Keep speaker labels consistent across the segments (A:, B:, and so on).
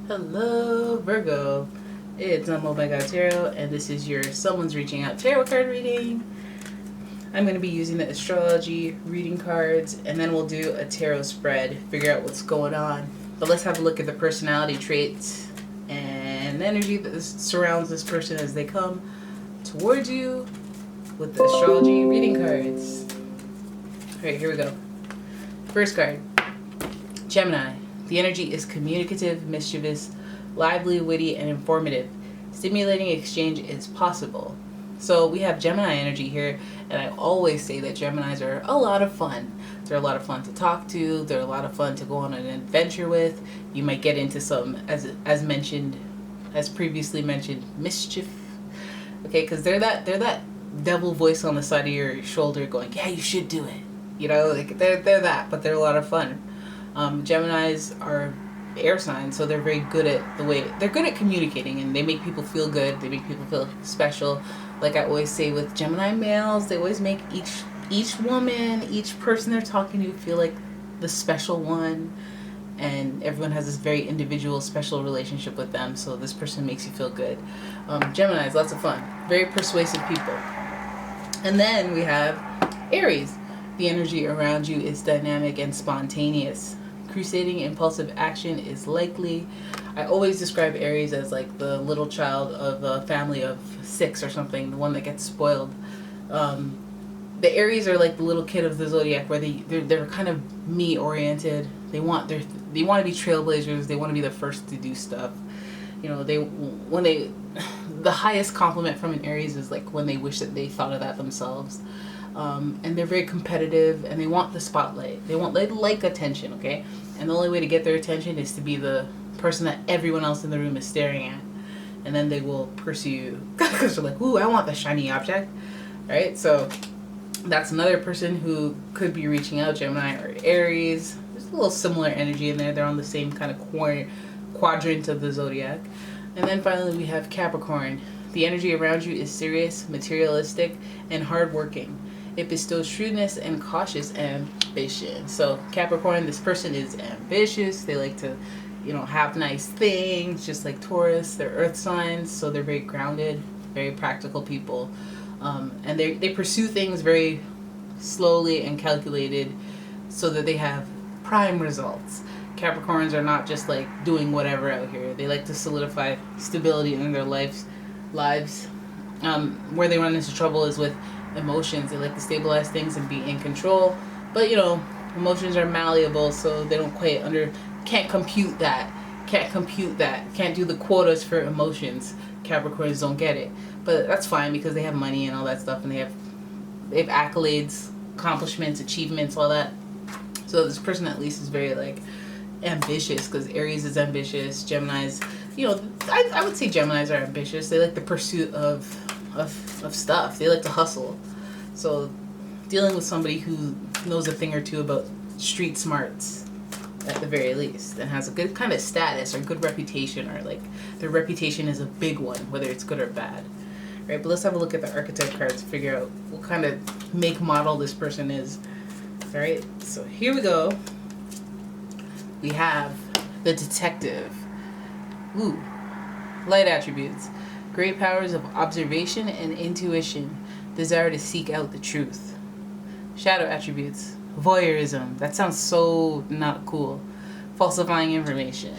A: Hello, Virgo. It's umomgtarot, and this is your Someone's Reaching Out tarot card reading. I'm going to be using the astrology reading cards, and then we'll do a tarot spread, figure out what's going on. But let's have a look at the personality traits and the energy that surrounds this person as they come towards you with the astrology reading cards. Alright, here we go. First card, Gemini. The energy is communicative, mischievous, lively, witty, and informative. Stimulating exchange is possible. So we have Gemini energy here, and I always say that Geminis are a lot of fun. They're a lot of fun to talk to. They're a lot of fun to go on an adventure with. You might get into some, as previously mentioned, mischief. Okay, because they're that devil voice on the side of your shoulder going, yeah, you should do it. You know, like they're that, but they're a lot of fun. Geminis are air signs, so they're very good at they're good at communicating, and they make people feel good. They make people feel special. Like I always say with Gemini males, they always make each woman, each person they're talking to feel like the special one, and everyone has this very individual, special relationship with them. So this person makes you feel good. Geminis, lots of fun, very persuasive people. And then we have Aries. The energy around you is dynamic and spontaneous. Crusading impulsive action is likely. I always describe Aries as like the little child of a family of 6 or something, the one that gets spoiled. The Aries are like the little kid of the zodiac, where they're kind of me oriented. They want to be trailblazers. They want to be the first to do stuff. You know, the highest compliment from an Aries is like when they wish that they thought of that themselves. And they're very competitive, and they want the spotlight. They like attention, okay? And the only way to get their attention is to be the person that everyone else in the room is staring at. And then they will pursue you because they're like, ooh, I want the shiny object, right? So that's another person who could be reaching out, Gemini or Aries. There's a little similar energy in there. They're on the same kind of quadrant of the zodiac. And then finally we have Capricorn. The energy around you is serious, materialistic, and hardworking. It bestows shrewdness and cautious ambition. So Capricorn, this person is ambitious. They like to, have nice things, just like Taurus. They're earth signs, so they're very grounded, very practical people. And they pursue things very slowly and calculated so that they have prime results. Capricorns are not just like doing whatever out here. They like to solidify stability in their lives. Where they run into trouble is with emotions. They like to stabilize things and be in control, but emotions are malleable, so they don't quite can't compute that, can't do the quotas for emotions. Capricorns don't get it, but that's fine because they have money and all that stuff, and they have accolades, accomplishments, achievements, all that. So this person at least is very like ambitious, because Aries is ambitious. Geminis, I would say Geminis are ambitious. They like the pursuit of stuff. They like to hustle. So dealing with somebody who knows a thing or two about street smarts at the very least, and has a good kind of status or good reputation, or like their reputation is a big one, whether it's good or bad. Right, but let's have a look at the archetype cards to figure out what kind of make model this person is. Alright, so here we go. We have the detective. Ooh, light attributes. Great powers of observation and intuition. Desire to seek out the truth. Shadow attributes. Voyeurism. That sounds so not cool. Falsifying information.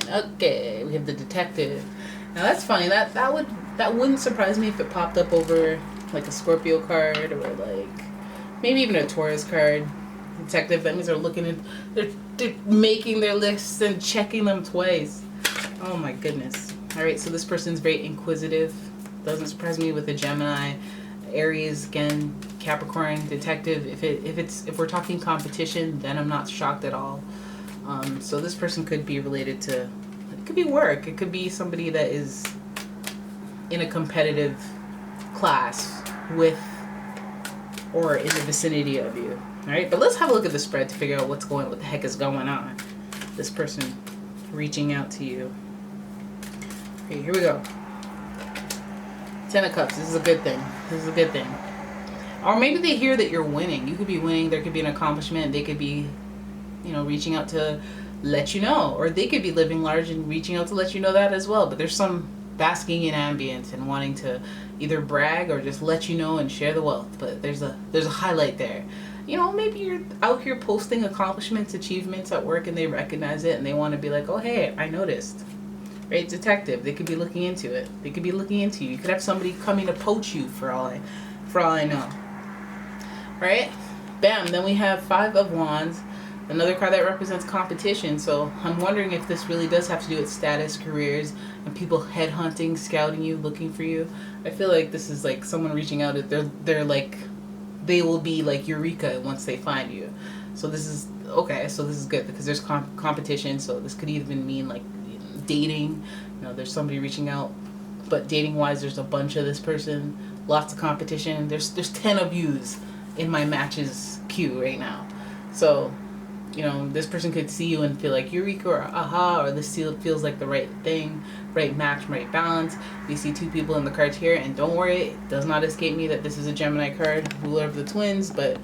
A: Okay, we have the detective. Now that's funny. That wouldn't surprise me if it popped up over like a Scorpio card, or like maybe even a Taurus card. Detective, that means they're making their lists and checking them twice. Oh my goodness. Alright, so this person's very inquisitive. Doesn't surprise me with a Gemini. Aries, again, Capricorn, detective. If we're talking competition, then I'm not shocked at all. So this person could be related to, it could be work. It could be somebody that is in a competitive class with or in the vicinity of you. Alright, but let's have a look at the spread to figure out what the heck is going on. This person reaching out to you. Okay, here we go. 10 of Cups. This is a good thing. Or maybe they hear that you're winning. You could be winning. There could be an accomplishment. They could be, reaching out to let you know, or they could be living large and reaching out to let you know that as well. But there's some basking in ambience and wanting to either brag or just let you know and share the wealth. But there's a highlight there. You know, maybe you're out here posting accomplishments, achievements at work, and they recognize it and they want to be like, oh hey, I noticed. Right? Detective. They could be looking into it. They could be looking into you. You could have somebody coming to poach you for all I know. Right? Bam. Then we have Five of Wands. Another card that represents competition. So I'm wondering if this really does have to do with status, careers, and people headhunting, scouting you, looking for you. I feel like this is like someone reaching out. They're like, they will be like Eureka once they find you. So this is okay. So this is good because there's competition. So this could even mean like dating. You know, there's somebody reaching out, but dating wise, there's a bunch of this person. Lots of competition. There's 10 of yous in my matches queue right now. So, you know, this person could see you and feel like Eureka or aha, or this feels like the right thing, right match, right balance. We see two people in the cards here, and don't worry, it does not escape me that this is a Gemini card, ruler of the twins, but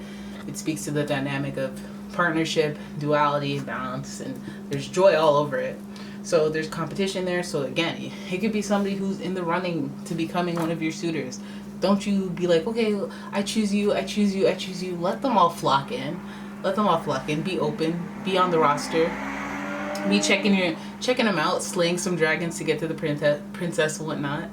A: it speaks to the dynamic of partnership, duality, balance, and there's joy all over it. So there's competition there. So again, it could be somebody who's in the running to becoming one of your suitors. Don't you be like, okay, I choose you, I choose you, I choose you. Let them all flock in. Let them all flock in. Be open. Be on the roster. Be checking them out, slaying some dragons to get to the princess and whatnot.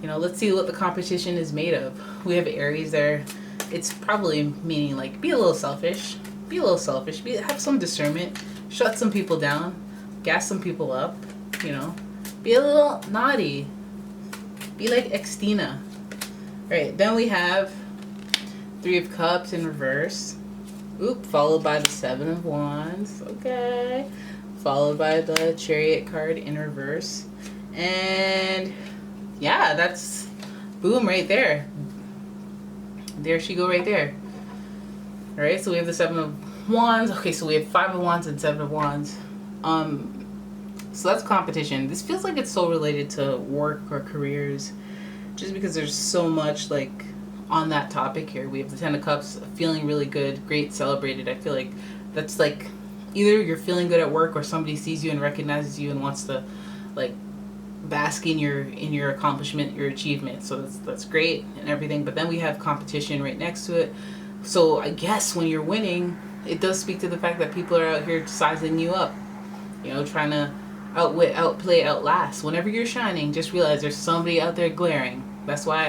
A: You know, let's see what the competition is made of. We have Aries there. It's probably meaning like be a little selfish. Be a little selfish. Have some discernment. Shut some people down. Gas some people up. You know, be a little naughty. Be like Xtina. Right. Then we have Three of Cups in reverse. Oop, followed by the Seven of Wands. Okay. Followed by the Chariot card in reverse. And yeah, that's boom right there. There she go right there. Alright, so we have the Seven of Wands. Okay, so we have Five of Wands and Seven of Wands. So that's competition. This feels like it's so related to work or careers. Just because there's so much like on that topic here. We have the Ten of Cups, feeling really good, great, celebrated. I feel like that's like either you're feeling good at work or somebody sees you and recognizes you and wants to like bask in your accomplishment, your achievement. So that's great and everything. But then we have competition right next to it. So I guess when you're winning, it does speak to the fact that people are out here sizing you up. You know, trying to outwit, outplay, outlast. Whenever you're shining, just realize there's somebody out there glaring. That's why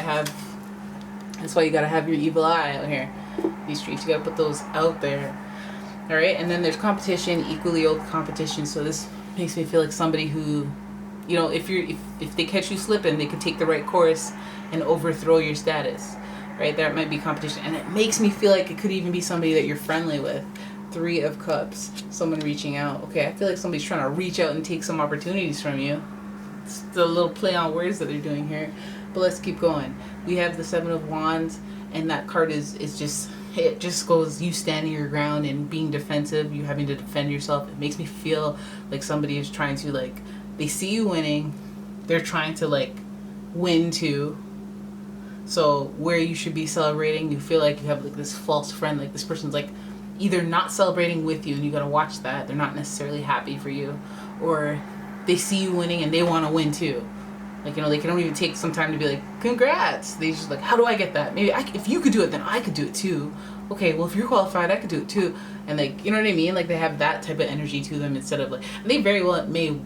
A: you gotta have your evil eye out here. These streets, you gotta put those out there. Alright, and then there's competition, equally yoked competition. So this makes me feel like somebody who, you know, if they catch you slipping, they could take the right course and overthrow your status. Right? That might be competition. And it makes me feel like it could even be somebody that you're friendly with. Three of Cups, someone reaching out. Okay, I feel like somebody's trying to reach out and take some opportunities from you. It's the little play on words that they're doing here. But let's keep going. We have the Seven of Wands, and that card is just, it just goes you standing your ground and being defensive, you having to defend yourself. It makes me feel like somebody is trying to like, they see you winning, they're trying to like win too. So where you should be celebrating, you feel like you have like this false friend, like this person's like either not celebrating with you and you gotta watch that, they're not necessarily happy for you, or they see you winning and they want to win too. Like, you know, they don't even take some time to be like, congrats. They just like, how do I get that? Maybe if you could do it, then I could do it too. Okay, well, if you're qualified, I could do it too. And like, you know what I mean? Like they have that type of energy to them instead of like, they very well may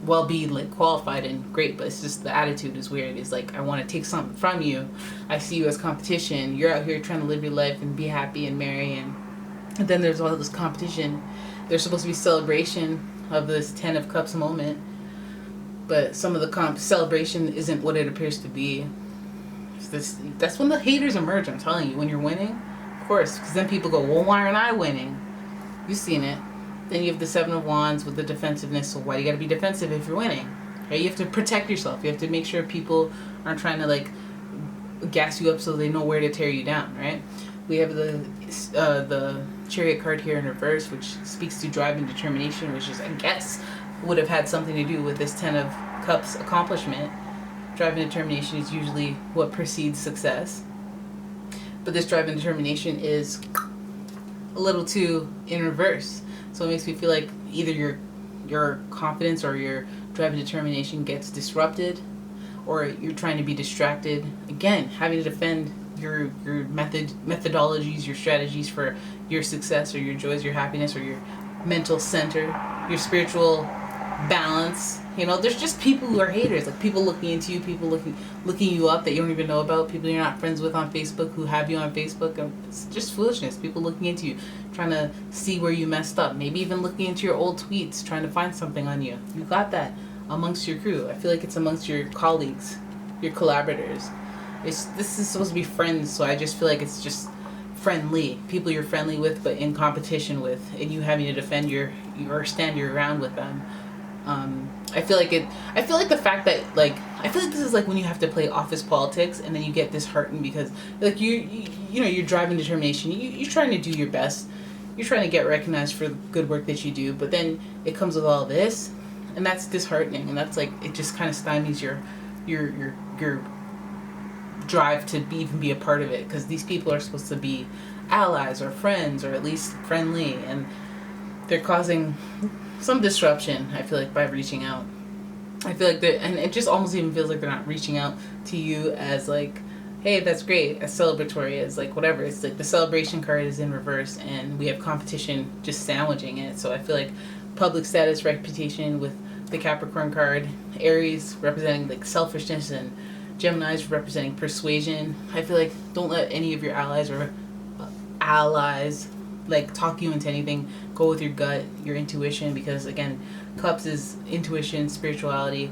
A: well be like qualified and great, but it's just the attitude is weird. It's like, I want to take something from you. I see you as competition. You're out here trying to live your life and be happy and merry. And then there's all this competition. There's supposed to be celebration of this Ten of Cups moment. But some of the celebration isn't what it appears to be. That's when the haters emerge, I'm telling you. When you're winning, of course. Because then people go, well, why aren't I winning? You've seen it. Then you have the Seven of Wands with the defensiveness. So why do you got to be defensive if you're winning? Okay? You have to protect yourself. You have to make sure people aren't trying to like gas you up so they know where to tear you down, right? We have the Chariot card here in reverse, which speaks to drive and determination, which is, I guess, would have had something to do with this Ten of Cups accomplishment. Drive and determination is usually what precedes success. But this drive and determination is a little too in reverse. So it makes me feel like either you're your confidence or your drive and determination gets disrupted, or you're trying to be distracted, again, having to defend your methodologies, your strategies for your success or your joys, your happiness, or your mental center, your spiritual balance. You know, there's just people who are haters, like people looking into you, people looking you up that you don't even know about, people you're not friends with on Facebook who have you on Facebook. It's just foolishness. People looking into you, trying to see where you messed up, maybe even looking into your old tweets, trying to find something on you. You got that amongst your crew. I feel like it's amongst your colleagues, your collaborators. This is supposed to be friends, so I just feel like it's just friendly. People you're friendly with but in competition with, and you having to defend your stand your ground with them. I feel like the fact that, like, I feel like this is like when you have to play office politics and then you get disheartened because, like, you know, you're driving determination, you're trying to do your best, you're trying to get recognized for the good work that you do, but then it comes with all this, and that's disheartening, and that's like, it just kind of stymies your drive to even be a part of it, because these people are supposed to be allies or friends, or at least friendly, and they're causing some disruption, I feel like, by reaching out. I feel like and it just almost even feels like they're not reaching out to you as like, hey, that's great, as celebratory, as like whatever. It's like the celebration card is in reverse and we have competition just sandwiching it. So I feel like public status, reputation with the Capricorn card, Aries representing like selfishness, and Gemini's representing persuasion. I feel like don't let any of your allies like talk you into anything. Go with your gut, your intuition, because again, Cups is intuition, spirituality.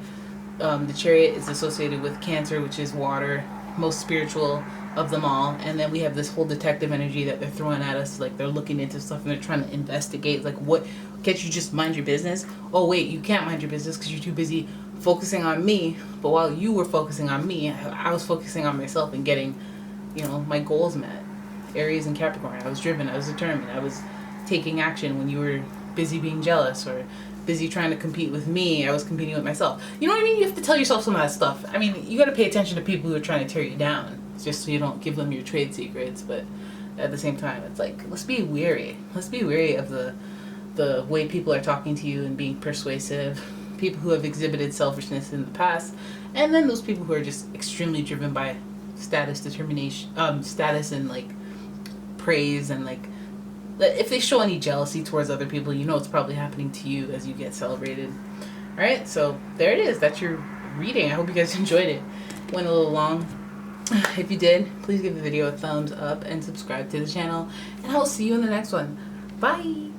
A: The Chariot is associated with Cancer, which is water, most spiritual of them all. And then we have this whole detective energy that they're throwing at us, like they're looking into stuff and they're trying to investigate, like, what, can't you just mind your business? Oh wait, you can't mind your business because you're too busy focusing on me. But while you were focusing on me, I was focusing on myself and getting, you know, my goals met. Aries and Capricorn, I was driven, I was determined, I was taking action when you were busy being jealous or busy trying to compete with me. I was competing with myself. You know what I mean? You have to tell yourself some of that stuff. I mean, you got to pay attention to people who are trying to tear you down, just so you don't give them your trade secrets. But at the same time, it's like, let's be wary. Let's be wary of the way people are talking to you and being persuasive. People who have exhibited selfishness in the past, and then those people who are just extremely driven by status, determination, status, and like praise, and like, if they show any jealousy towards other people, you know it's probably happening to you as you get celebrated. Alright, so there it is. That's your reading. I hope you guys enjoyed it. Went a little long. If you did, please give the video a thumbs up and subscribe to the channel, and I'll see you in the next one. Bye!